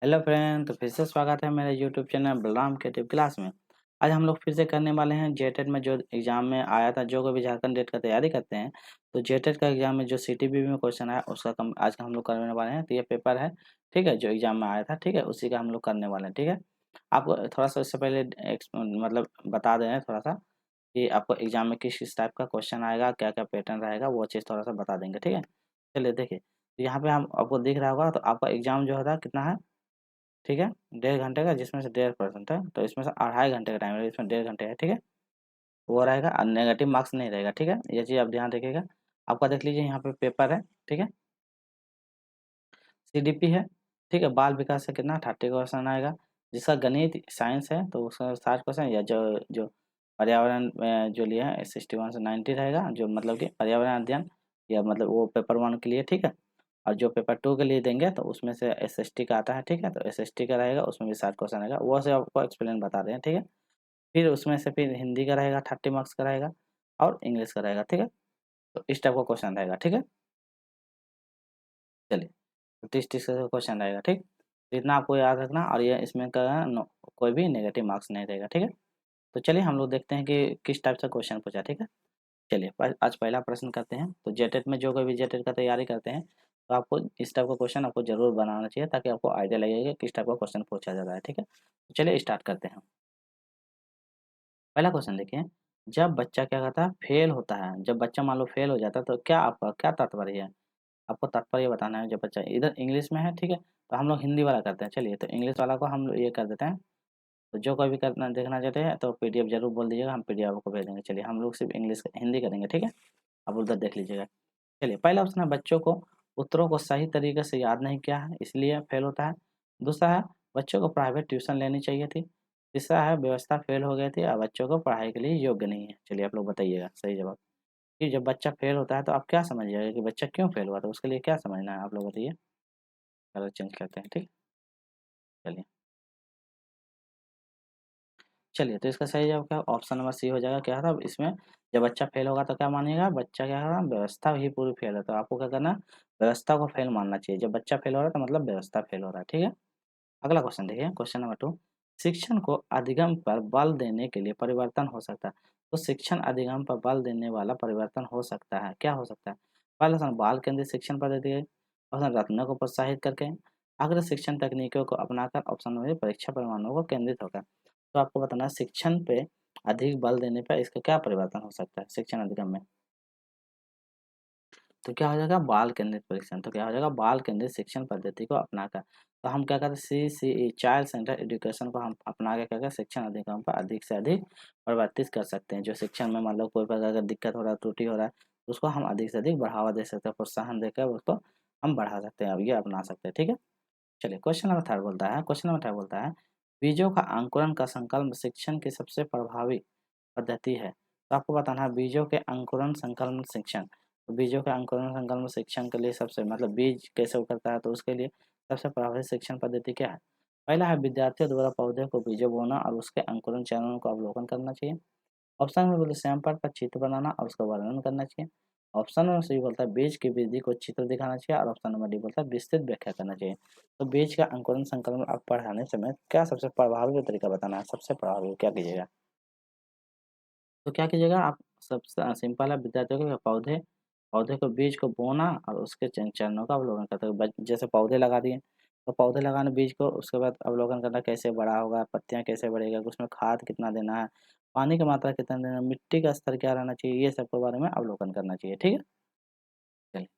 Hello friend, तो फिर से स्वागत है मेरे YouTube channel Balram creative class में। आज हम लोग फिर से करने वाले हैं जेटेट में जो एग्ज़ाम में आया था, जो कोई भी झारखंड टेट का तैयारी करते हैं, तो जेटेट का एग्ज़ाम में जो सीटीबीपी में क्वेश्चन आया उसका आज का हम लोग करने वाले हैं। तो ये पेपर है, ठीक है, जो एग्ज़ाम में आया था, ठीक है, उसी का हम लोग करने वाले हैं, ठीक है। आपको थोड़ा-सा इससे पहले मतलब बता दे रहे हैं थोड़ा-सा कि आपको एग्ज़ाम में किस-किस टाइप का क्वेश्चन आएगा, क्या-क्या पैटर्न रहेगा, वो चीज़ थोड़ा-सा बता देंगे, ठीक है। चलिए देखिए, यहाँ पे हम आपको दिख रहा होगा, तो आपका एग्ज़ाम जो होता है कितना है? ठीक है, 1.5 घंटे का, जिसमें से 1.5% है, तो इसमें से 2.5 घंटे का टाइम है, इसमें 1.5 घंटे है, ठीक है? वो रहेगा और नेगेटिव मार्क्स नहीं रहेगा, ठीक है? ये चीज़ आप ध्यान रखिएगा। आपका देख लीजिए यहाँ पे पेपर है, ठीक है? सीडीपी है, ठीक है? बाल विकास से कितना 30 क्वेश्चन आएगा, जिसका गणित साइंस है तो उसका 60 क्वेश्चन या जो जो पर्यावरण जो लिया है 61 से 90 रहेगा, जो मतलब कि पर्यावरण अध्ययन या मतलब वो पेपर 1 के लिए, ठीक है? और जो पेपर 2 के लिए देंगे तो उसमें से एसएसटी का आता है, ठीक है? तो एसएसटी का रहेगा, उसमें भी 60 क्वेश्चन रहेगा, वो से आपको एक्सप्लेन बता रहे हैं, ठीक है? फिर उसमें से फिर हिंदी का रहेगा, 30 मार्क्स का रहेगा और इंग्लिश का रहेगा, ठीक है? तो इस टाइप का क्वेश्चन रहेगा, ठीक है? चलिए, तो 30-30 का क्वेश्चन रहेगा, ठीक? तो इतना आपको याद रखना, और ये इसमें का कोई भी नेगेटिव मार्क्स नहीं रहेगा, ठीक है? तो चलिए हम लोग देखते हैं कि किस टाइप से क्वेश्चन पूछा, ठीक है? चलिए आज पहला प्रश्न करते हैं। तो जेटेट में जो कोई भी जेटेट का तैयारी करते हैं, तो आपको इस टाइप का क्वेश्चन आपको ज़रूर बनाना चाहिए, ताकि आपको आइडिया लगेगा किस टाइप का क्वेश्चन पूछा जा रहा है, ठीक है? तो चलिए स्टार्ट करते हैं। पहला क्वेश्चन देखिए, जब बच्चा क्या कहता है फेल होता है, जब बच्चा मान लो फेल हो जाता है, तो क्या आपका क्या तात्पर्य है? आपको तात्पर्य बताना है। जब बच्चा इधर इंग्लिश में है, ठीक है, तो हम लोग हिंदी वाला करते हैं। चलिए, तो इंग्लिश वाला को हम लोग ये कर देते हैं। तो जो कोई भी करना देखना चाहते हैं तो पीडीएफ जरूर बोल दीजिएगा, हम पीडीएफ आपको भेज देंगे। चलिए, हम लोग सिर्फ इंग्लिश हिंदी करेंगे, ठीक है? आप उधर देख लीजिएगा। चलिए, पहला ऑप्शन है बच्चों को उत्तरों को सही तरीके से याद नहीं किया है, इसलिए फेल होता है। दूसरा है बच्चों को प्राइवेट ट्यूशन लेनी चाहिए थी। तीसरा है व्यवस्था फेल हो गई थी और बच्चों को पढ़ाई के लिए योग्य नहीं है। चलिए, आप लोग बताइएगा सही जवाब। कि जब बच्चा फेल होता है तो आप क्या समझिएगा कि बच्चा क्यों फेल हुआ था, उसके लिए क्या समझना है, आप लोग बताइए। कलर चेंज करते हैं, ठीक। चलिए, चलिए, तो इसका सही जवाब क्या ऑप्शन नंबर सी हो जाएगा। क्या था इसमें, जब बच्चा फेल होगा तो क्या मानिएगा, बच्चा क्या होगा, व्यवस्था ही पूरी फेल है, तो आपको क्या करना है, व्यवस्था को फेल मानना चाहिए। जब बच्चा फेल हो रहा है तो मतलब व्यवस्था फेल हो रहा है, ठीक है। अगला क्वेश्चन देखिए, क्वेश्चन नंबर 2, शिक्षण को अधिगम पर बल देने के लिए परिवर्तन हो सकता है। तो शिक्षण अधिगम पर बल देने वाला परिवर्तन हो सकता है, क्या हो सकता है? पहला ऑप्शन बाल केंद्रित शिक्षण पद्धति है। ऑप्शन रत्नों को प्रोत्साहित करके, अग्र शिक्षण तकनीकों को अपनाकर, ऑप्शन नंबर परीक्षा परिणामों को केंद्रित होकर। तो आपको बताना है शिक्षण पे अधिक बल देने पर इसका क्या परिवर्तन हो सकता है शिक्षण अधिगम में। तो क्या हो जाएगा, बाल केंद्रित परीक्षण। तो क्या हो जाएगा, बाल केंद्रित शिक्षण पद्धति को अपनाकर। तो हम क्या करते हैं, सीसीई चाइल्ड सेंटर एजुकेशन को हम अपना के क्या करें, शिक्षण अधिगम पर अधिक से अधिक परिवर्तित कर सकते हैं। जो शिक्षण में मतलब कोई प्रकार का दिक्कत हो रहा है, त्रुटि हो रहा है, उसको हम अधिक से अधिक बढ़ावा दे सकते हैं, प्रोत्साहन देकर उसको हम बढ़ा सकते हैं, अब ये अपना सकते हैं, ठीक है। चलिए, क्वेश्चन नंबर 3 बोलता है, क्वेश्चन नंबर 3 बोलता है, बीजों का अंकुरण का संकल्प शिक्षण की सबसे प्रभावी पद्धति है। तो आपको बताना है बीजों के अंकुरण संकलन शिक्षण। तो बीजों के अंकुरण संकलन शिक्षण के लिए सबसे मतलब बीज कैसे उगता है, तो उसके लिए सबसे प्रभावी शिक्षण पद्धति क्या है? पहला है विद्यार्थियों द्वारा पौधे को बीजों बोना और उसके अंकुरण चरणों का अवलोकन करना चाहिए। ऑप्शन में बोले श्यामपाठ का चित्र बनाना और उसका वर्णन करना चाहिए। ऑप्शन नंबर सी बोलता है बीज की वृद्धि को चित्र दिखाना चाहिए, और ऑप्शन नंबर डी बोलता है विस्तृत व्याख्या करना चाहिए। तो बीज का अंकुरण संकलन आप पढ़ाने समय क्या सबसे प्रभावी तरीका बताना है, सबसे प्रभावी क्या कीजिएगा? तो क्या कीजिएगा आप, सब सिंपल है, विद्यार्थियों के पौधे पौधे को बीज को बोना और उसके चरणों का अवलोकन करते हुए, जैसे पौधे लगा दिए, तो पौधे लगाने बीज को, उसके बाद अवलोकन करना कैसे बड़ा होगा, पत्तियां कैसे बढ़ेगा, उसमें खाद कितना देना है, पानी की मात्रा कितना देना है, मिट्टी का स्तर क्या रहना चाहिए, ये सब के बारे में अवलोकन करना चाहिए, ठीक है। चलिए,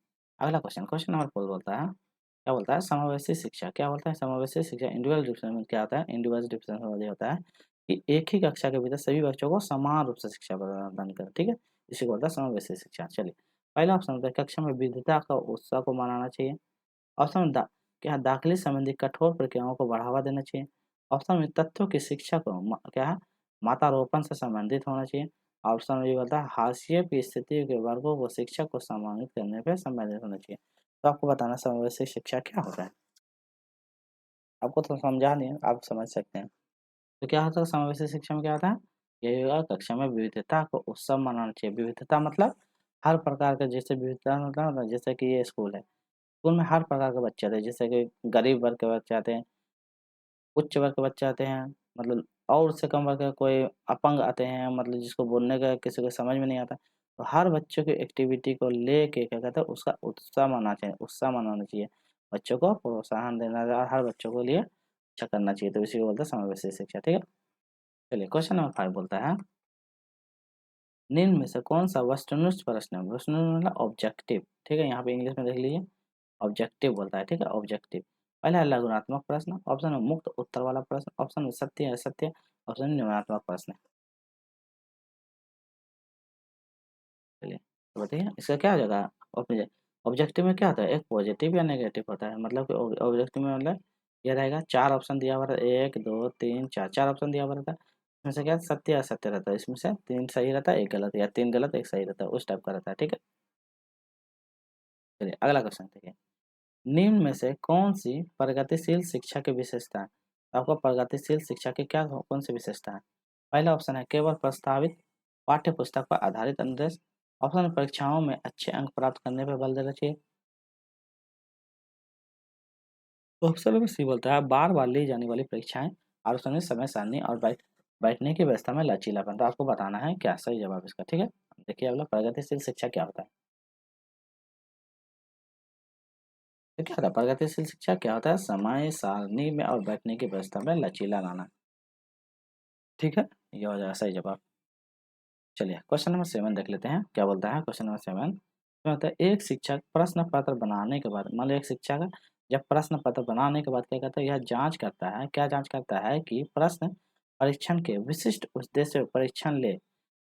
अगला क्वेश्चन, क्वेश्चन नंबर 4 बोलता है, क्या बोलता है, समावेशी शिक्षा। क्या बोलता है समावेशी शिक्षा, इंडिविजुअल डिफरेंस में क्या होता है, इंडिविजुअल डिफरेंस में ये होता है कि एक ही कक्षा के भीतर सभी बच्चों को समान रूप से शिक्षा प्रदान करें, ठीक है। इसी को बोलता है समावेशी शिक्षा। चलिए, पहला ऑप्शन होता है कक्षा में विविधता का उत्साह को मनाना चाहिए। ऑप्शन में क्या है, दाखिले संबंधी कठोर प्रक्रियाओं को बढ़ावा देना चाहिए। ऑप्शन में तथ्यों की शिक्षा को क्या है, मातारोपण से संबंधित होना चाहिए। ऑप्शन में ये बोलता है हाशिए की स्थिति के वर्गों को शिक्षक को सम्मानित करने पर संबंधित होना चाहिए। तो आपको बताना समावेशी शिक्षा क्या होता है। आपको तो समझा नहीं है, आप समझ सकते हैं। तो क्या होता है समावेशी शिक्षा में, क्या होता है, यही होगा कक्षा में विविधता को उत्सव मनाना चाहिए। विविधता मतलब हर प्रकार का, जैसे विविधता मतलब जैसे कि ये स्कूल है, स्कूल में हर प्रकार के बच्चे आते हैं, जैसे कि गरीब वर्ग के बच्चे आते हैं, उच्च वर्ग के बच्चे आते हैं, मतलब और उससे कम वर्ग के कोई अपंग आते हैं, मतलब जिसको बोलने का किसी को समझ में नहीं आता। तो हर बच्चों की एक्टिविटी को लेके क्या कहते हैं उसका उत्साह मनाना चाहिए। बच्चों को प्रोत्साहन देना चाहिए और हर बच्चों को लिए अच्छा करना चाहिए। तो इसी को बोलते हैं समावेशी शिक्षा, ठीक है। चलिए क्वेश्चन नंबर 5 बोलता है, निम्न में से कौन सा वस्तुनिष्ठ प्रश्न है? वस्तुनिष्ठ मतलब ऑब्जेक्टिव, ठीक है। यहाँ पे इंग्लिश में देख लीजिए, ऑब्जेक्टिव बोलता है, ठीक है, ऑब्जेक्टिव। पहला है लघुनात्मक प्रश्न, ऑप्शन में मुक्त उत्तर वाला प्रश्न, ऑप्शन में सत्य असत्य, ऑप्शन में निम्नात्मक प्रश्न। चलिए तो बताइए इसका क्या हो जाएगा। ऑब्जेक्टिव में क्या होता है, एक पॉजिटिव या नेगेटिव होता है, मतलब कि ऑब्जेक्टिव में मतलब ये रहेगा, चार ऑप्शन दिया हुआ रहता है, 1 2 3 4, चार ऑप्शन दिया हुआ रहता है। इसमें से क्या सत्य असत्य रहता है, इसमें से 3 सही रहता है, 1 गलत, या 3 गलत 1 सही रहता है, उस टाइप का रहता है, ठीक है। चलिए अगला क्वेश्चन देखिए, निम्न में से कौन सी प्रगतिशील शिक्षा की विशेषता है? तो आपको प्रगतिशील शिक्षा की क्या कौन सी विशेषता है? पहला ऑप्शन है केवल प्रस्तावित पाठ्य पुस्तक पर आधारित अनुदेश, ऑप्शन है परीक्षाओं में अच्छे अंक प्राप्त करने पर बल देना चाहिए, ऑप्शन नंबर सी बोलता है बार बार ली जाने वाली परीक्षाएं, और ऑप्शन में समय सारणी और बैठने की व्यवस्था में लचीलापन। तो आपको बताना है क्या सही जवाब इसका, ठीक है। देखिए अगला प्रगतिशील शिक्षा क्या होता है, तो क्या होता है प्रगतिशील शिक्षा क्या होता है, समय सारणी में और बैठने की व्यवस्था में लचीला लाना, ठीक है। ये हो जाएगा सही जवाब। चलिए क्वेश्चन नंबर 7 देख लेते हैं, क्या बोलता है क्वेश्चन नंबर 7 क्या होता है, एक शिक्षक प्रश्न पत्र बनाने के बाद, मान लो एक शिक्षक जब प्रश्न पत्र बनाने के बाद क्या करता है, यह जांच करता है, क्या जांच करता है कि प्रश्न परीक्षण के विशिष्ट उद्देश्य परीक्षण ले,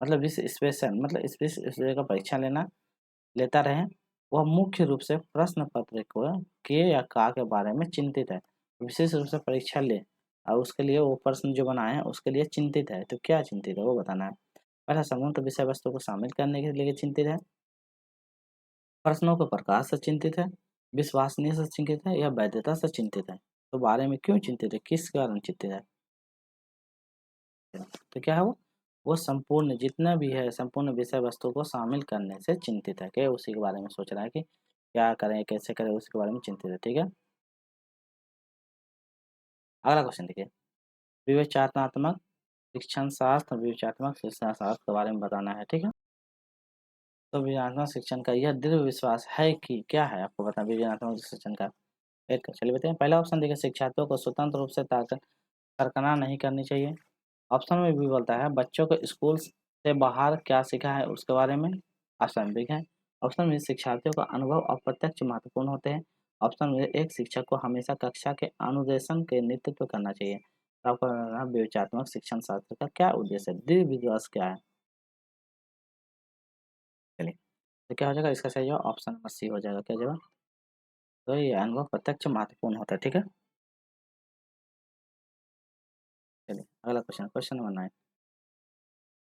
मतलब इस स्पेशल मतलब स्पेशल का परीक्षण लेता रहे, वह मुख्य रूप से प्रश्न पत्र को के या का के बारे में चिंतित है, विशेष रूप से परीक्षा ले, और उसके लिए वो प्रश्न जो बनाए हैं उसके लिए चिंतित है। तो क्या चिंतित है वो बताना है। पहला समूह विषय वस्तु को शामिल करने के लिए चिंतित है, प्रश्नों के प्रकार से चिंतित है, विश्वसनीय से चिंतित है, या वैधता से चिंतित है। तो बारे में क्यों चिंतित है, किस कारण चिंतित है? तो क्या है वो संपूर्ण जितना भी है संपूर्ण विषय वस्तु को शामिल करने से चिंतित है, कि उसी के बारे में सोच रहा है कि क्या करें कैसे करें, उसके बारे में चिंतित है, ठीक है। अगला क्वेश्चन देखिए, विवेचनात्मक शिक्षण शास्त्र, विवेचनात्मक शिक्षण शास्त्र के बारे में बताना है, ठीक है। तो विवेचनात्मक शिक्षण का यह दृढ़ विश्वास है कि क्या है, आपको बताना विवेचनात्मक शिक्षण का एक, चलिए बताइए। पहला ऑप्शन देखिए, शिक्षार्थियों को स्वतंत्र रूप से तर्कना नहीं करनी चाहिए, ऑप्शन में भी बोलता है बच्चों को स्कूल से बाहर क्या सीखा है उसके बारे में प्रासंगिक है, ऑप्शन में शिक्षार्थियों का अनुभव अप्रत्यक्ष महत्वपूर्ण होते हैं, ऑप्शन में एक शिक्षक को हमेशा कक्षा के अनुदेशन के नेतृत्व करना चाहिए। तो आपको बताना है विवेचनात्मक शिक्षण शास्त्र का क्या उद्देश्य है, दृढ़ विश्वास क्या है। चलिए तो क्या हो जाएगा इसका सही जवाब ऑप्शन नंबर सी हो जाएगा, क्या जवाब। तो ये अनुभव प्रत्यक्ष महत्वपूर्ण होता है, ठीक है। चलिए अगला क्वेश्चन, क्वेश्चन नंबर 9,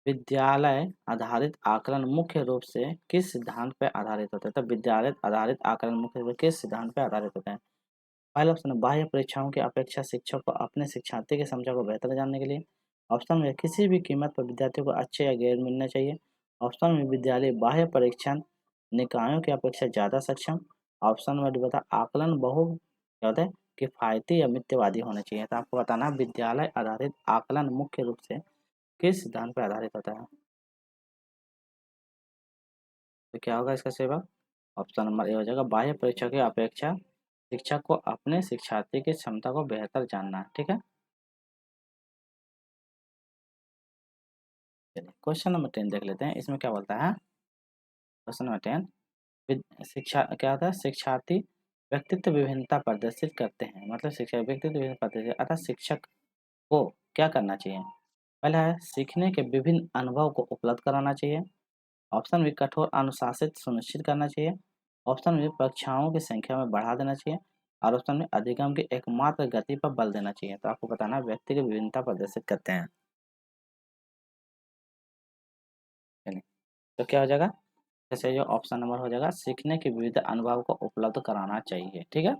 विद्यालय आधारित आकलन मुख्य रूप से किस सिद्धांत पर आधारित होता है? तो विद्यालय आधारित आकलन मुख्य रूप से किस सिद्धांत पर आधारित होता है? पहला ऑप्शन है बाह्य परीक्षाओं की अपेक्षा शिक्षक को अपने शिक्षार्थी की क्षमता को बेहतर जानने के लिए, ऑप्शन में किसी भी कीमत पर विद्यार्थियों को अच्छे या गैर मिलने चाहिए, ऑप्शन में विद्यालय बाह्य परीक्षण निकायों की अपेक्षा ज़्यादा सक्षम, ऑप्शन में बता आकलन बहु क्या होता है किफायती या मिथ्यावादी होना चाहिए। तो आपको बताना है विद्यालय आधारित आकलन मुख्य रूप से किस सिद्धांत पर आधारित होता है? तो क्या होगा इसका सेवा, ऑप्शन नंबर ए हो जाएगा बाह्य परीक्षा की अपेक्षा शिक्षक को अपने शिक्षार्थी की क्षमता को बेहतर जानना है, ठीक है। चलिए क्वेश्चन नंबर 10 देख लेते हैं, इसमें क्या बोलता है क्वेश्चन नंबर 10, शिक्षा क्या होता है, शिक्षार्थी व्यक्तित्व विभिन्नता प्रदर्शित करते हैं, मतलब शिक्षा व्यक्तित्व विभिन्नता प्रदर्शित अर्थात शिक्षक को क्या करना चाहिए। पहला है सीखने के विभिन्न अनुभव को उपलब्ध कराना चाहिए, ऑप्शन बी कठोर अनुशासित सुनिश्चित करना चाहिए, ऑप्शन बी परीक्षाओं की संख्या में बढ़ा देना चाहिए, और ऑप्शन में अधिगम की एकमात्र गति पर बल देना चाहिए। तो आपको बताना है व्यक्ति की विभिन्नता प्रदर्शित करते हैं। चलिए तो क्या हो जाएगा, जैसे जो ऑप्शन नंबर हो जाएगा सीखने के विविध अनुभव को उपलब्ध कराना चाहिए, ठीक है।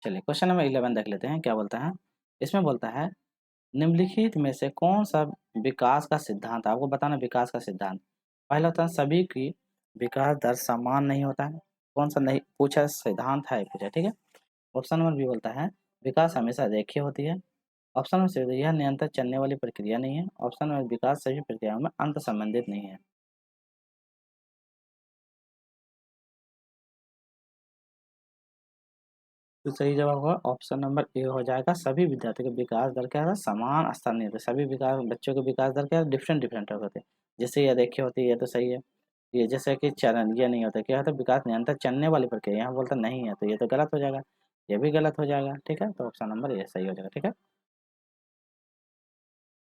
चलिए क्वेश्चन नंबर 11 देख लेते हैं, क्या बोलता है। इसमें बोलता है निम्नलिखित में से कौन सा विकास का सिद्धांत, आपको बताना विकास का सिद्धांत। पहला होता है सभी की विकास दर समान नहीं होता है, कौन सा नहीं पूछा सिद्धांत है पूछा, ठीक है। ऑप्शन नंबर बी बोलता है विकास हमेशा रेखीय होती है। ऑप्शन में से यह निरंतर चलने वाली प्रक्रिया नहीं है। ऑप्शन में विकास सभी प्रक्रियाओं में अंत संबंधित नहीं है। तो सही जवाब होगा ऑप्शन नंबर ए हो जाएगा। सभी विद्यार्थियों के विकास दर क्या है, समान स्तर नहीं होते। सभी विकास बच्चों के विकास दर क्या है, डिफरेंट डिफरेंट होते हैं। जैसे ये रेखीय होती है, ये तो सही है। ये जैसे कि चरण ये नहीं होता, क्या होता है, विकास निरंतर चलने वाली प्रक्रिया, यहाँ बोलता नहीं है, तो ये तो गलत हो जाएगा। ये भी गलत हो जाएगा, ठीक है। तो ऑप्शन नंबर ये सही हो जाएगा, ठीक है।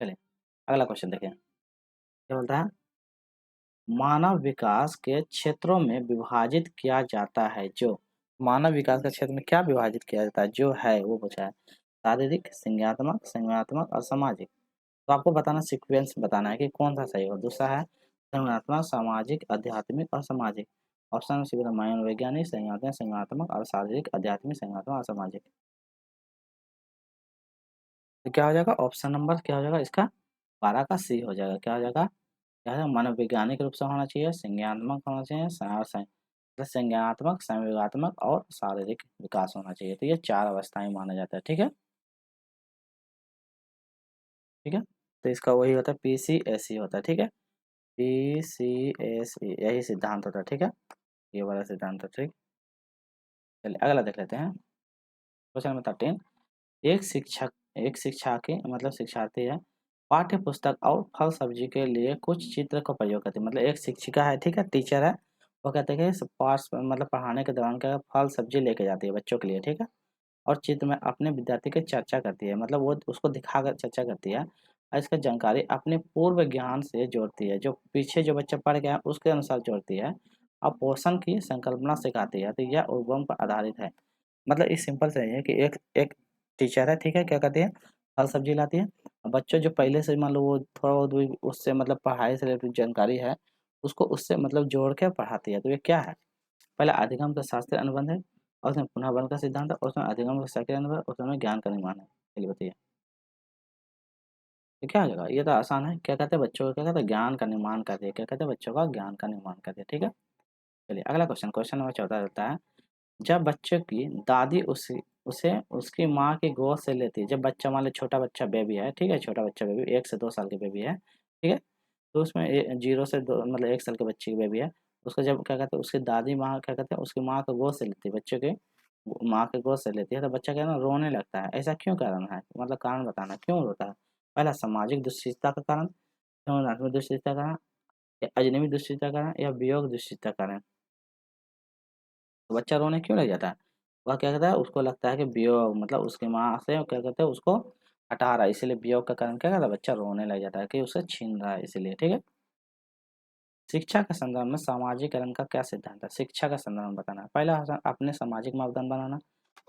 चलिए अगला क्वेश्चन देखिए, क्या बोलता है, मानव विकास के क्षेत्रों में विभाजित किया जाता है जो, मानव विकास के क्षेत्र में क्या विभाजित किया जाता है जो है, वो पूछा है। शारीरिक, संज्ञानात्मक, संज्ञानात्मक और सामाजिक। तो आपको बताना, सीक्वेंस बताना है कि कौन सा सही हो। दूसरा है संज्ञानात्मक, सामाजिक, आध्यात्मिक और सामाजिक। ऑप्शन में सी मनोवैज्ञानिक, संज्ञानात्मक, संज्ञानात्मक और शारीरिक, आध्यात्मिक, संज्ञानात्मक और सामाजिक। तो क्या हो जाएगा, ऑप्शन नंबर क्या हो जाएगा इसका, 12 का सी हो जाएगा। क्या हो जाएगा, क्या है, मनोवैज्ञानिक रूप से होना चाहिए, संज्ञानात्मक होना चाहिए, मतलब संज्ञानात्मक, संवेगात्मक और शारीरिक विकास होना चाहिए। तो ये 4 अवस्थाएं माना जाता है, ठीक है। ठीक है, तो इसका वही होता है, पीसीएसई होता है, ठीक है। पीसीएसई यही सिद्धांत होता है, ठीक है। ये वाला सिद्धांत है, ठीक। चलिए अगला देख लेते हैं। Question number 13। एक शिक्षक, एक शिक्षा के मतलब शिक्षार्थी है, पाठ्य पुस्तक और फल सब्जी के लिए कुछ चित्र का प्रयोग करते हैं। मतलब एक शिक्षिका है, ठीक है, टीचर है। वो कहते हैं कि पास मतलब पढ़ाने के दौरान क्या है, फल सब्जी लेके जाती है बच्चों के लिए, ठीक है। और चित्र में अपने विद्यार्थी की चर्चा करती है, मतलब वो उसको दिखाकर चर्चा करती है और इसका जानकारी अपने पूर्व ज्ञान से जोड़ती है, जो पीछे जो बच्चा पढ़ गया है उसके अनुसार जोड़ती है और पोषण की संकल्पना सिखाती है। तो यह उद्गम पर आधारित है। मतलब इस सिंपल से है कि एक एक टीचर है, ठीक है, क्या कहती है, फल सब्जी लाती है। और बच्चों जो पहले से मान लो वो थोड़ा बहुत भी उससे मतलब पढ़ाई से रिलेटेड जानकारी है, उसको उससे मतलब जोड़ के पढ़ाती है। तो ये क्या है, पहले अधिगम का शास्त्रीय अनुबंध है, और उसमें पुनः बल का सिद्धांत है, और उसमें अधिगम का शास्त्रीय अनुबंध है, और उसमें ज्ञान का निर्माण है। चलिए बताइए, तो क्या हो जाएगा, ये तो आसान है। क्या कहते हैं बच्चों को, क्या कहते हैं, ज्ञान का निर्माण करती है। क्या कहते हैं, बच्चों का ज्ञान का निर्माण करती है, ठीक है। चलिए अगला क्वेश्चन, क्वेश्चन नंबर 14 रहता है। जब बच्चे की दादी उसे उसे उसकी माँ की गोद से लेती है, जब बच्चा मान लो छोटा बच्चा बेबी है, ठीक है, छोटा बच्चा बेबी 1 से 2 साल की बेबी है, ठीक है। तो उसमें 0 से 2 मतलब 1 साल के बच्चे की बेबी है, उसको जब क्या कहते हैं उसकी दादी माँ क्या कहते हैं उसकी माँ को गोद से लेती है, बच्चे के माँ के गोद से लेती है, तो बच्चा क्या है ना रोने लगता है। ऐसा क्यों कारण है, मतलब कारण बताना क्यों रोता है। पहला सामाजिक दुश्चिंता का कारण, भावनात्मक दुश्चिंता का कारण, या अजनबी दुश्चिंता का कारण, या वियोग दुश्चिंता का कारण। तो बच्चा रोने क्यों लग जाता है? वह क्या कहता है, उसको लगता है कि वियोग मतलब उसकी माँ से क्या कहते हैं उसको हटा रहा है, इसीलिए वियोग का कारण क्या कहता है, बच्चा रोने लग जाता है कि उसे छीन रहा है इसीलिए, ठीक है। शिक्षा के संदर्भ में सामाजिकरण का क्या सिद्धांत है, शिक्षा का संदर्भ में बताना है। पहला ऑप्शन अपने सामाजिक मापदंड बनाना।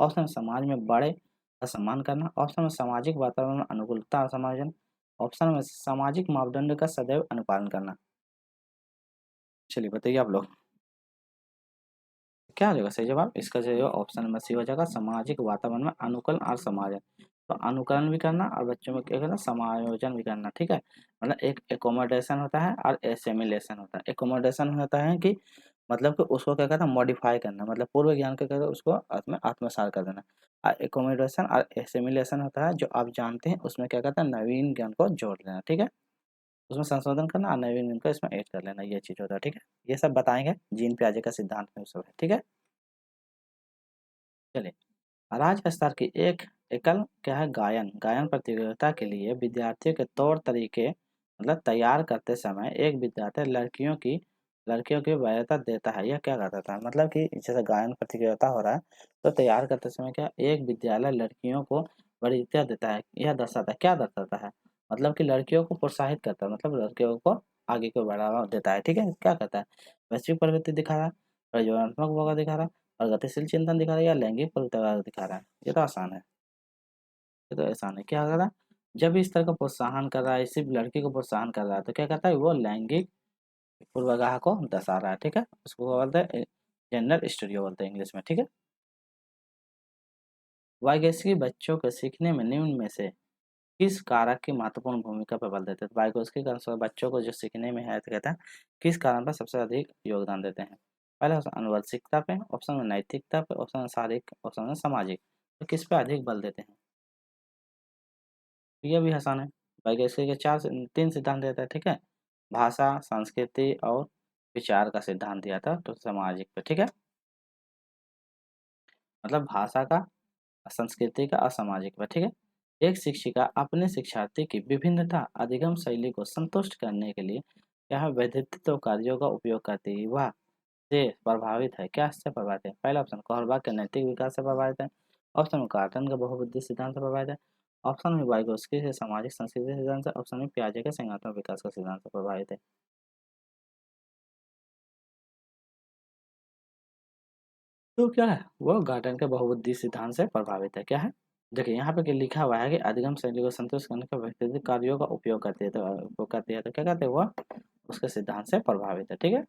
ऑप्शन में समाज में बड़े का सम्मान करना। ऑप्शन में सामाजिक वातावरण में अनुकूलता और समायोजन। ऑप्शन में सामाजिक मापदंड का सदैव अनुपालन करना। चलिए बताइए आप लोग, क्या हो जाएगा सही जवाब, इसका जो है ऑप्शन नंबर सी हो जाएगा, सामाजिक वातावरण में अनुकूलन और समायोजन। तो अनुकरण भी करना और बच्चों में क्या करना, समायोजन भी करना, ठीक है। मतलब एक एकोमोडेशन होता है और एसिमिलेशन होता है। एकोमोडेशन होता है कि मतलब कि उसको क्या कहता है मॉडिफाई करना, मतलब पूर्व ज्ञान को क्या कहते हैं उसको आत्म आत्मसात कर देना। और एकोमोडेशन और एसिमिलेशन होता है जो आप जानते हैं, उसमें क्या कहता है नवीन ज्ञान को जोड़ लेना, ठीक है। उसमें संशोधन करना और नवीन ज्ञान को इसमें ऐड कर लेना, ये चीज़ होता है, ठीक है। ये सब बताएंगे जीन पियाजे का सिद्धांत में सब है, ठीक है। चलिए राज्य स्तर की एक एकल क्या है, गायन गायन प्रतियोगिता के लिए विद्यार्थियों के तौर तरीके मतलब तैयार करते समय एक विद्यार्थी लड़कियों की वरीयता देता है, यह क्या कहता था, मतलब कि जैसे गायन प्रतियोगिता हो रहा है तो तैयार करते समय क्या एक विद्यालय लड़कियों को वरीयता देता है, यह दर्शाता है, क्या दर्शाता है, मतलब कि लड़कियों को प्रोत्साहित करता है, मतलब लड़कियों को आगे को बढ़ावा देता है, ठीक है। क्या कहता है, वैश्विक प्रगति दिखा रहा है, प्रयोजनात्मक होगा दिखा रहा है, और गतिशील चिंतन दिखा रहा है, या लैंगिक प्रतिवाद दिखा रहा है। ये तो आसान है, ये तो आसान है। क्या कर रहा है, जब भी इस तरह का प्रोत्साहन कर रहा है, सिर्फ लड़की को प्रोत्साहन कर रहा है, तो क्या करता है वो लैंगिक पूर्वाग्रह को दर्शा रहा है, ठीक है। उसको बोलते हैं जेंडर स्टीरियो बोलते हैं इंग्लिश में, ठीक है। वाइगेस्की बच्चों को सीखने में निम्न में से किस कारक की महत्वपूर्ण भूमिका पर बल देते हैं। वाइगोस्की के अनुसार बच्चों को जो सीखने में है तो कहता है किस कारण पर सबसे अधिक योगदान देते हैं। पहला ऑप्शन आनुवंशिकता पे, ऑप्शन में नैतिकता पे, ऑप्शन में शारीरिक, ऑप्शन में सामाजिक। तो किस पे अधिक बल देते हैं? ये भी आसान है। वाइगेस्की के 3 सिद्धांत देता है, ठीक है? भाषा, संस्कृति और विचार का सिद्धांत दिया था, तो सामाजिक पे, ठीक है? मतलब भाषा का, संस्कृति का और सामाजिक पे, ठीक है? एक शिक्षिका अपने शिक्षार्थी की विभिन्नता अधिगम शैली को संतुष्ट करने के लिए यह वैधृत्व कार्यों का उपयोग करती है। वह से प्रभावित है, क्या से प्रभावित है? पहला ऑप्शन कोहलबा के नैतिक विकास से प्रभावित है। ऑप्शन में कार्टन के बहुबुद्धि सिद्धांत से प्रभावित है। ऑप्शन में वाइगोस्की के सामाजिक संस्कृति सिद्धांत से। ऑप्शन में पियाजे के संज्ञानात्मक विकास का सिद्धांत से प्रभावित है। तो क्या है वो गार्टन के बहुबुद्धि सिद्धांत से प्रभावित है, क्या है? देखिए यहाँ पे क्या लिखा हुआ है कि अधिगम शैली को संतुष्ट करने के व्यक्तिगत कार्यों का उपयोग करती है, तो उपयोग करती है, तो क्या कहते हैं वो उसके सिद्धांत से प्रभावित है, ठीक है?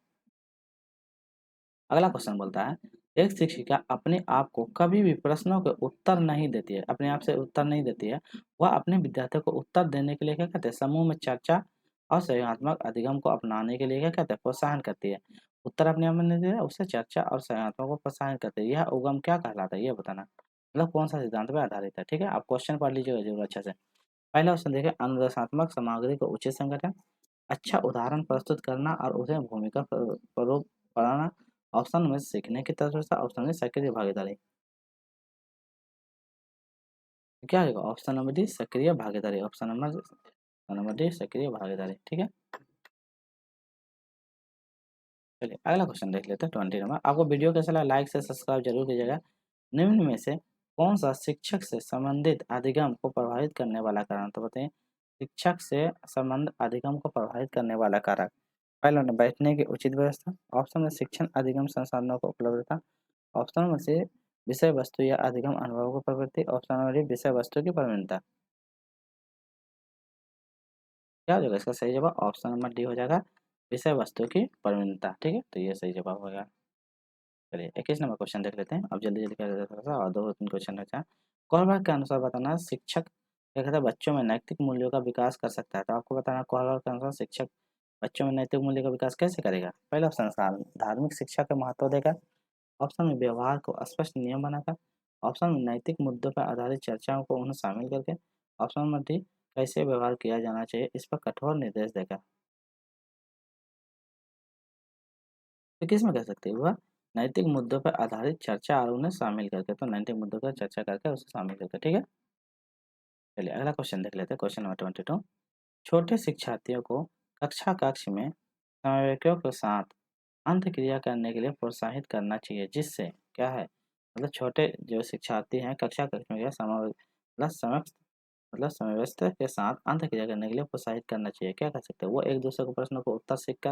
अगला क्वेश्चन बोलता है, एक शिक्षिका अपने आप को कभी भी प्रश्नों के उत्तर नहीं देती है, अपने आप से उत्तर नहीं देती है। वह अपने विद्यार्थियों को उत्तर देने के लिए क्या कहते हैं, समूह में चर्चा और संज्ञानात्मक अधिगम को अपनाने के लिए क्या कहते हैं, प्रोत्साहन करती है। उत्तर अपने आप में नहीं देता, उससे चर्चा और संज्ञानात्मक को प्रोत्साहन करती है। यह उगम क्या कहलाता है, ये बताना, मतलब कौन सा सिद्धांत पर आधारित है, ठीक है? आप क्वेश्चन पढ़ लीजिएगा जरूर अच्छे से। पहला ऑप्शन देखिए, अनुदेशात्मक सामग्री को उचित संगठन, अच्छा उदाहरण प्रस्तुत करना और उसे भूमिका स्वरूप पढ़ाना। ऑप्शन में सीखने की तत्परता। ऑप्शन में सक्रिय भागीदारी। क्या होगा ऑप्शन नंबर डी सक्रिय भागीदारी। ऑप्शन नंबर डी सक्रिय भागीदारी, ठीक है? चलिए अगला क्वेश्चन देख लेते हैं 20 नंबर। आपको वीडियो कैसा लगा लाइक से सब्सक्राइब जरूर कीजिएगा। निम्न में से कौन सा शिक्षक से संबंधित अधिगम को प्रभावित करने वाला कारण, तो बताइए शिक्षक से संबंध अधिगम को प्रभावित करने वाला कारक। पहला नंबर बैठने की उचित व्यवस्था। ऑप्शन में शिक्षण अधिगम संसाधनों को उपलब्धता। ऑप्शन में से विषय वस्तु या अधिगम अनुभव को प्रवृत्ति। ऑप्शन नंबर डी विषय वस्तु की प्रवीणता। क्या हो जाएगा इसका सही जवाब? ऑप्शन नंबर डी हो जाएगा विषय वस्तु की प्रवीणता, ठीक है? तो ये सही जवाब होगा। चलिए 21 नंबर क्वेश्चन देख लेते हैं। अब जल्दी जल्दी कर देते हैं, थोड़ा सा और 2-3 क्वेश्चन बचा है। कोहलबर्ग के अनुसार बताना शिक्षक क्या कहता है बच्चों में नैतिक मूल्यों का विकास कर सकता है, तो आपको बताना कोहलबर्ग के अनुसार शिक्षक बच्चों में नैतिक मूल्य का विकास कैसे करेगा। पहला ऑप्शन धार्मिक शिक्षा का महत्व देगा। ऑप्शन में व्यवहार को स्पष्ट नियम बनाकर। ऑप्शन में नैतिक मुद्दों पर आधारित चर्चाओं को उन्हें शामिल करके। ऑप्शन नंबर डी कैसे व्यवहार किया जाना चाहिए इस पर कठोर निर्देश देगा। तो किसमें कह सकते हैं वह नैतिक मुद्दों पर आधारित चर्चा और उन्हें शामिल करके, तो नैतिक मुद्दों पर चर्चा करके उसे शामिल करके, ठीक है? चलिए अगला क्वेश्चन देख लेते हैं। Question number 22। छोटे शिक्षार्थियों को कक्षा कक्ष में समन्वयकों के साथ अंत क्रिया करने के लिए प्रोत्साहित करना चाहिए, जिससे क्या है मतलब छोटे जो शिक्षार्थी हैं कक्षा कक्ष में क्या समव्यवस्था के साथ अंत क्रिया करने के लिए प्रोत्साहित करना चाहिए। क्या कर सकते हैं वो एक दूसरे को प्रश्नों को उत्तर सीखकर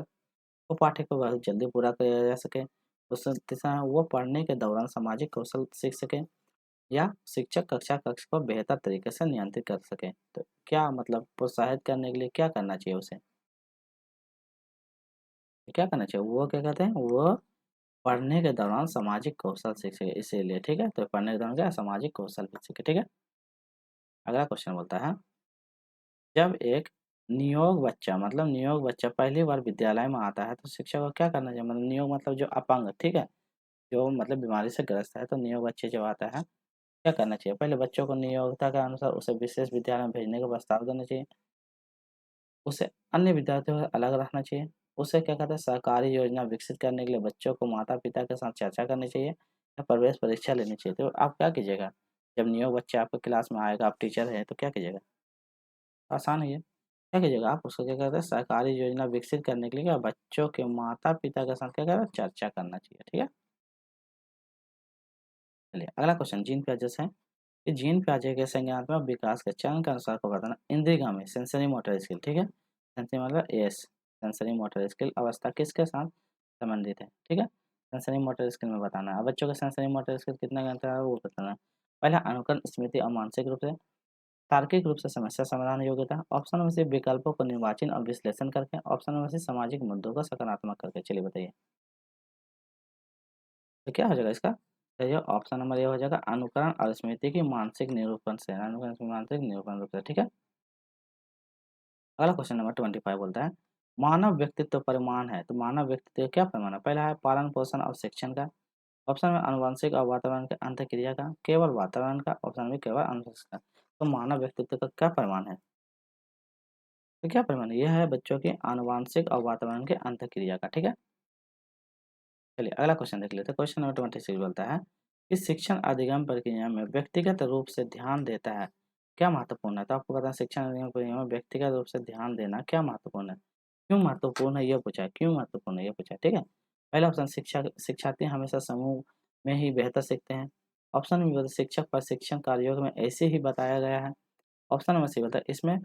वो पाठ्य को बहुत जल्दी पूरा किया जा सके। उस दिशा वो पढ़ने के दौरान सामाजिक कौशल सीख सके या शिक्षक कक्षा कक्ष को बेहतर तरीके से नियंत्रित कर सके। तो क्या मतलब प्रोत्साहित करने के लिए क्या करना चाहिए उसे? क्या करना चाहिए? वो क्या कहते हैं वो पढ़ने के दौरान सामाजिक कौशल सीखे, इसीलिए ठीक है? तो पढ़ने के दौरान क्या सामाजिक कौशल भी सीखे, ठीक है? अगला क्वेश्चन बोलता है, जब एक नियोग बच्चा पहली बार विद्यालय में आता है तो शिक्षक को क्या करना चाहिए? मतलब नियोग मतलब जो अपंग, ठीक है? जो मतलब बीमारी से ग्रस्त है, तो नियोग बच्चे जब आता है क्या करना चाहिए? पहले बच्चों को नियोक्ता के अनुसार उसे विशेष विद्यालय में भेजने का प्रस्ताव देना चाहिए। उसे अन्य विद्यार्थियों से अलग रखना चाहिए। उसे क्या कहते हैं सरकारी योजना विकसित करने के लिए बच्चों को माता-पिता के साथ चर्चा करनी चाहिए या प्रवेश परीक्षा लेनी चाहिए। तो आप क्या कीजिएगा? जब न्यू बच्चा आपके क्लास में आएगा, आप टीचर हैं, तो क्या कीजिएगा? आसान है ये। क्या कीजिएगा आप उसको क्या कहते हैं सरकारी योजना विकसित करने के लिए क्या बच्चों के माता-पिता के साथ क्या करें चर्चा करना चाहिए, ठीक है? चलिए अगला क्वेश्चन जीन पियाजे से है। कि जीन पियाजे के संज्ञानात्मक विकास के चरण के अनुसार को बताना इंद्रियगामी सेंसरी मोटर स्किल, ठीक है? सेंसरी मतलब एस सेंसरी मोटर स्किल अवस्था किसके साथ संबंधित है, ठीक है? सेंसरी मोटर स्किल में बताना है। अब बच्चों का सेंसरी मोटर स्किल कितना घंटा है वो बताना है। पहला अनुकरण स्मृति और मानसिक रूप से, तार्किक रूप से समस्या समाधान योग्यता। ऑप्शन में से विकल्पों को निर्वाचन और विश्लेषण करके। ऑप्शन में से सामाजिक मुद्दों को सकारात्मक करके। चलिए बताइए तो क्या हो जाएगा इसका? तो ये ऑप्शन नंबर ये हो जाएगा अनुकरण और स्मृति की मानसिक निरूपण से, अनुकरण से मानसिक निरूपण रूप से, ठीक है? अगला क्वेश्चन नंबर 25 बोलता है मानव व्यक्तित्व परिमाण है, तो मानव व्यक्तित्व क्या परिमाण है? पहला है पालन पोषण और शिक्षण का। ऑप्शन में आनुवंशिक और वातावरण के अंतःक्रिया का, केवल वातावरण का, ऑप्शन में केवल आनुवंशिक का। तो मानव व्यक्तित्व का क्या प्रमाण है? तो क्या प्रमाण है? यह है बच्चों के आनुवंशिक और वातावरण के अंतःक्रिया का, ठीक है। चलिए अगला क्वेश्चन देख लेते हैं। क्वेश्चन नंबर 26 बोलता है कि शिक्षण अधिगम प्रक्रिया में व्यक्तिगत रूप से ध्यान देता है क्या महत्वपूर्ण है? तो आपको पता है शिक्षण अधिगम प्रक्रिया में व्यक्तिगत रूप से ध्यान देना क्या महत्वपूर्ण है? क्यों महत्वपूर्ण है ये पूछा है, क्यों महत्वपूर्ण है ये पूछा है, ठीक है। पहला ऑप्शन शिक्षार्थी हमेशा समूह में ही बेहतर सीखते हैं। ऑप्शन में बोलते शिक्षक प्रशिक्षण कार्यों में ऐसे ही बताया गया है। ऑप्शन नंबर सी बोलता है इसमें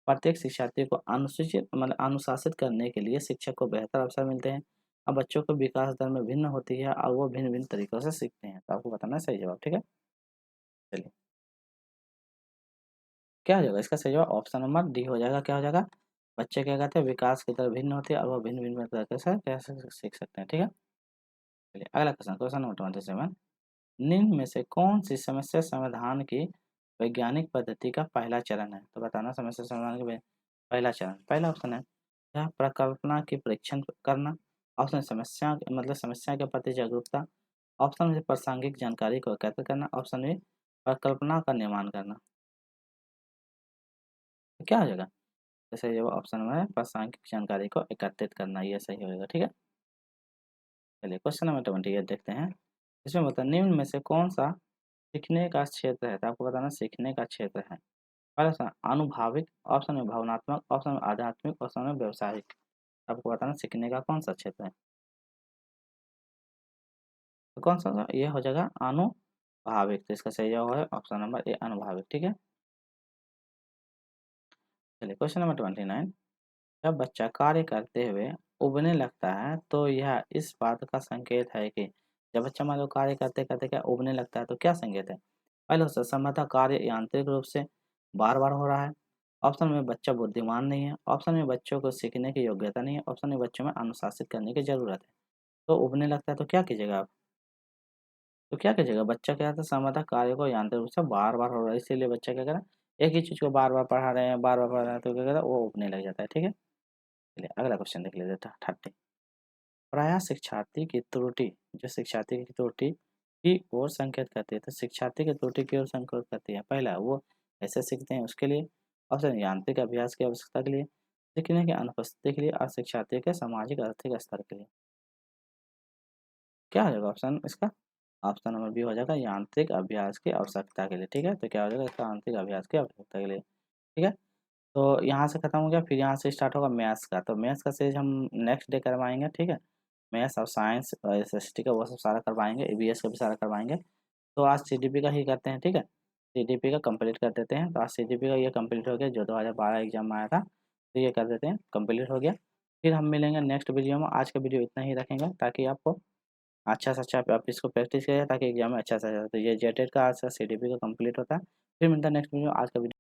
प्रत्येक शिक्षार्थी को अनुसूचित मतलब अनुशासित करने के लिए शिक्षक को बेहतर अवसर मिलते हैं। अब बच्चों की विकास दर में भिन्न होती है और वो भिन्न-भिन्न तरीकों से सीखते हैं। तो आपको बताना है सही जवाब, ठीक है? चलिए, क्या हो जाएगा? इसका सही जवाब ऑप्शन नंबर डी हो जाएगा। क्या हो जाएगा? बच्चे क्या कहते हैं विकास की दर भिन्न होती है और वो भिन्न-भिन्न तरीके से कैसे सीख सकते हैं, ठीक है? चलिए अगला क्वेश्चन, क्वेश्चन नंबर 27 निम्न में से कौन-सी समस्या समाधान की वैज्ञानिक पद्धति का पहला चरण है? तो बताना समस्या समाधान के पहला चरण। पहला ऑप्शन है क्या प्रकल्पना की परीक्षण करना। ऑप्शन समस्या के प्रति जागरूकता। ऑप्शन में प्रासंगिक जानकारी को एकत्र करना। ऑप्शन में परिकल्पना का निर्माण करना। तो क्या हो जाएगा? जैसे ये ऑप्शन में प्रासंगिक जानकारी को एकत्रित करना ये सही होगा, ठीक है। चलिए क्वेश्चन नंबर 28 देखते हैं। इसमें बता निम्न में से कौन सा सीखने का क्षेत्र है? तो आपको बताना सीखने का क्षेत्र है। पहला ऑप्शन आनुभविक, ऑप्शन में भावनात्मक, ऑप्शन में आध्यात्मिक, ऑप्शन में व्यावसायिक। आपको बताना सीखने का कौन सा क्षेत्र है? तो कौन सा होगा? ये हो जाएगा अनुभाविक। तो इसका सही जवाब है ऑप्शन नंबर ए अनुभाविक, ठीक है। चलिए क्वेश्चन नंबर 29 जब बच्चा कार्य करते हुए उबने लगता है तो यह इस बात का संकेत है कि जब बच्चा मान लो कार्य करते करते क्या उबने लगता है तो क्या संकेत है? पहले संभवतः कार्य यांत्रिक रूप से बार बार हो रहा है। ऑप्शन में बच्चा बुद्धिमान नहीं है। ऑप्शन में बच्चों को सीखने की योग्यता नहीं है। ऑप्शन में बच्चों में अनुशासित करने की जरूरत है। तो उबने लगता है तो क्या कीजिएगा आप? तो क्या कीजिएगा बच्चा क्या था समाधान कार्य को यांत्रिक रूप से बार-बार हो रहा है, इसीलिए बच्चा क्या कर रहा है, एक ही चीज़ को बार-बार पढ़ा रहे हैं, बार-बार पढ़ा रहे हैं, तो क्या कहता है, वो ऊबने लग जाता है, ठीक है? चलिए अगला क्वेश्चन देख लेते हैं 30 प्रायः शिक्षार्थी की त्रुटि जो शिक्षार्थी की त्रुटि की ओर संकेत करती है, तो शिक्षार्थी की त्रुटि की ओर संकेत करती है। पहला वो ऐसे सीखते हैं उसके लिए, ऑप्शन यांत्रिक अभ्यास की आवश्यकता के लिए, सीखने की अनुपस्थिति के लिए और शिक्षार्थी के सामाजिक आर्थिक स्तर के लिए। क्या हो जाएगा ऑप्शन इसका? ऑप्शन नंबर बी हो जाएगा यांत्रिक अभ्यास की आवश्यकता के लिए, ठीक है? तो क्या हो जाएगा इसका यांत्रिक अभ्यास की आवश्यकता के लिए, ठीक है? तो यहाँ से खत्म हो गया, फिर यहाँ से स्टार्ट होगा मैथ्स का, तो मैथ्स का सीरीज हम नेक्स्ट डे करवाएँगे, ठीक है? मैथ्स और साइंस और एसएसटी का वो सब सारा करवाएँगे, ईवीएस का भी सारा करवाएँगे। तो आज सीडीपी का ही करते हैं, ठीक है? सीडीपी का कंप्लीट कर देते हैं, तो आज सीडीपी का ये कंप्लीट हो गया जो 2012 एग्ज़ाम में आया था, तो ये कर देते हैं, कंप्लीट हो गया। फिर हम मिलेंगे नेक्स्ट वीडियो में, आज का वीडियो इतना ही रखेंगे ताकि आपको अच्छा से अच्छा आप इसको प्रैक्टिस करिए ताकि एग्जाम में अच्छा से अच्छा तो ये जेटेड का आज सीडीपी का कंप्लीट होता है। फिर मिलता है नेक्स्ट वीडियो, आज का वीडियो